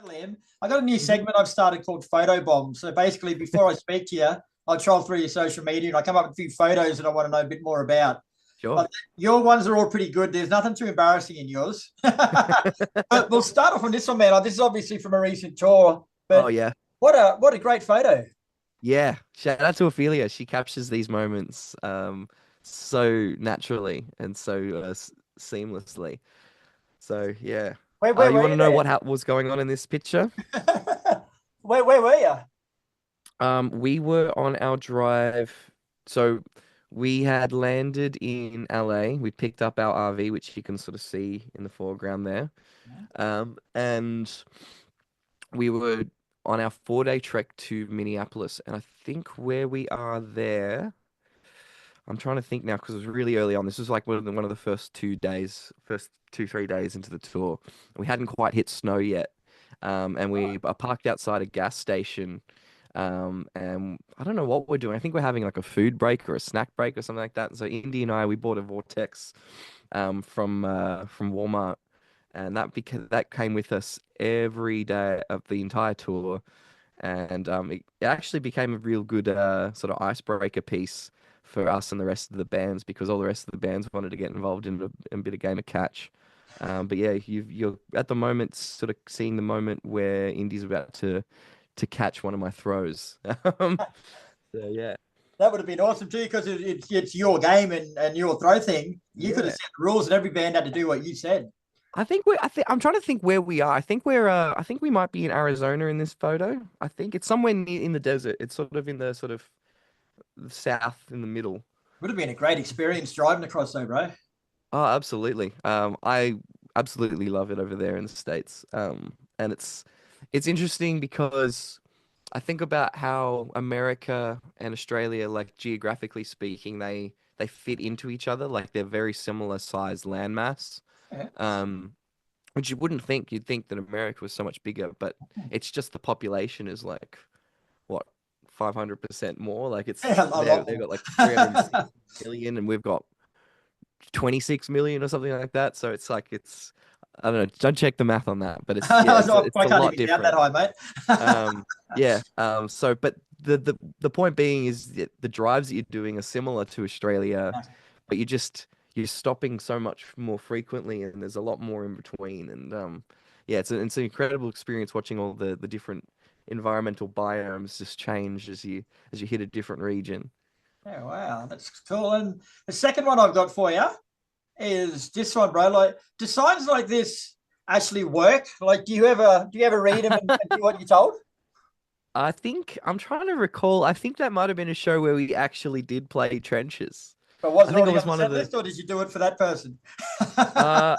Liam. I got a new Mhm. segment I've started called Photo Bomb. So basically, before I speak to you, I troll through your social media and I come up with a few photos that I want to know a bit more about. Sure. But your ones are all pretty good. There's nothing too embarrassing in yours. But we'll start off on this one, man. This is obviously from a recent tour, Oh but yeah. what a great photo. Yeah. Shout out to Ophelia. She captures these moments so naturally and so seamlessly. So yeah. Where You were want to you know there? what was going on in this picture? Where were you? We were on our drive. So we had landed in LA. We picked up our RV, which you can sort of see in the foreground there. And we were on our 4 day trek to Minneapolis, and I think where we are there, I'm trying to think now because it was really early on. This was like one of the first 2 days, first 2, 3 days into the tour. We hadn't quite hit snow yet, and we are parked outside a gas station. And I don't know what we're doing. I think we're having like a food break or a snack break or something like that. So Indy and I, we bought a Vortex, from Walmart, and that came with us every day of the entire tour, and it actually became a real good sort of icebreaker piece for us and the rest of the bands because all the rest of the bands wanted to get involved in a bit of game of catch. But yeah, you're at the moment sort of seeing the moment where Indy's about to catch one of my throws. Um, so yeah, That would have been awesome too, because it's your game and your throw thing. You could have yeah. set the rules, and every band had to do what you said. I'm trying to think where we are. I think we might be in Arizona in this photo. I think it's somewhere near in the desert. It's sort of in the sort of the south in the middle. Would have been a great experience driving across, though, bro. Oh, absolutely. I absolutely love it over there in the States. And it's interesting because I think about how America and Australia, like geographically speaking, they fit into each other. Like they're very similar size landmass. Yeah. Um, which you wouldn't think. You'd think that America was so much bigger, but it's just the population is like what 500% more. Like it's A lot they've more. got like 360 million, and we've got 26 million or something like that. So it's like it's I don't know. Don't check the math on that, but it's yeah, it's I a can't lot even count that different. high, mate. Yeah. So, but the point being is that the drives that you're doing are similar to Australia, but you're stopping so much more frequently, and there's a lot more in between. And yeah, it's an incredible experience watching all the different environmental biomes just change as you hit a different region. Yeah, wow, that's cool. And the second one I've got for you is this one, bro. Like, do signs like this actually work? Like, do you ever read them and do what you're told? I think I'm trying to recall. I think that might have been a show where we actually did play trenches. But was I it think it already on was the one of set the. list, or did you do it for that person? Uh,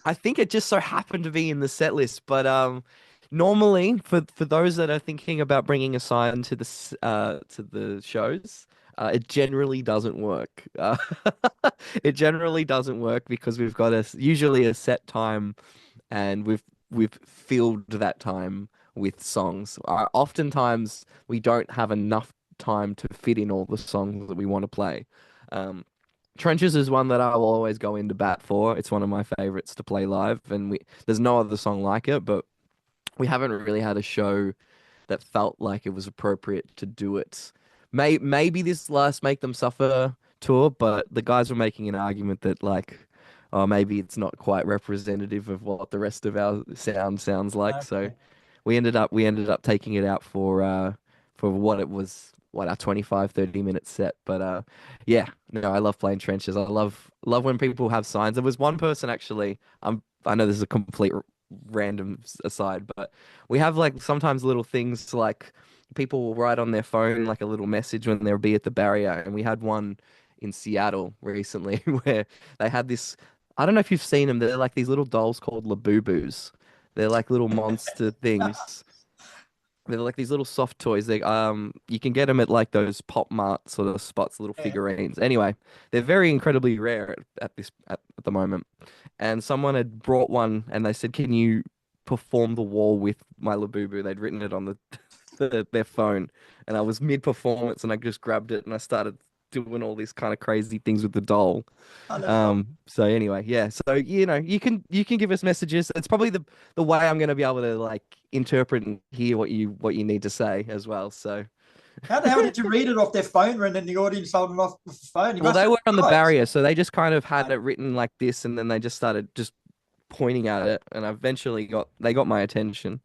I think it just so happened to be in the set list, but normally for those that are thinking about bringing a sign to the shows, it generally doesn't work. It generally doesn't work because we've got usually a set time, and we've filled that time with songs. Oftentimes we don't have enough time to fit in all the songs that we want to play. Um, Trenches is one that I'll always go into bat for. It's one of my favorites to play live, and there's no other song like it, but we haven't really had a show that felt like it was appropriate to do it. Maybe this last Make Them Suffer tour, but the guys were making an argument that like, oh, maybe it's not quite representative of what the rest of our sounds like. So Okay. we ended up taking it out for what it was, what our 25, 30 minute set. But yeah, no, I love playing trenches. I love when people have signs. There was one person actually, I know this is a complete random aside, but we have like sometimes little things like people will write on their phone like a little message when they'll be at the barrier. And we had one in Seattle recently where they had this. I don't know if you've seen them. They're like these little dolls called Labubus. They're like little monster things. They're like these little soft toys. They you can get them at like those Pop Mart sort of spots, little Yeah. figurines. Anyway, they're very incredibly rare at the moment. And someone had brought one, and they said, "Can you perform the wall with my Labubu?" They'd written it on their phone, and I was mid performance, and I just grabbed it and I started doing all these kind of crazy things with the doll. Oh, that's cool. So anyway, yeah. So you know, you can give us messages. It's probably the way I'm gonna be able to like interpret and hear what you need to say as well. So, How the hell did you read it off their phone when in the audience holding off the phone? You well, must they have were on the been eyes. barrier, so they just kind of had it written like this, and then they just started just pointing at it, and eventually got my attention.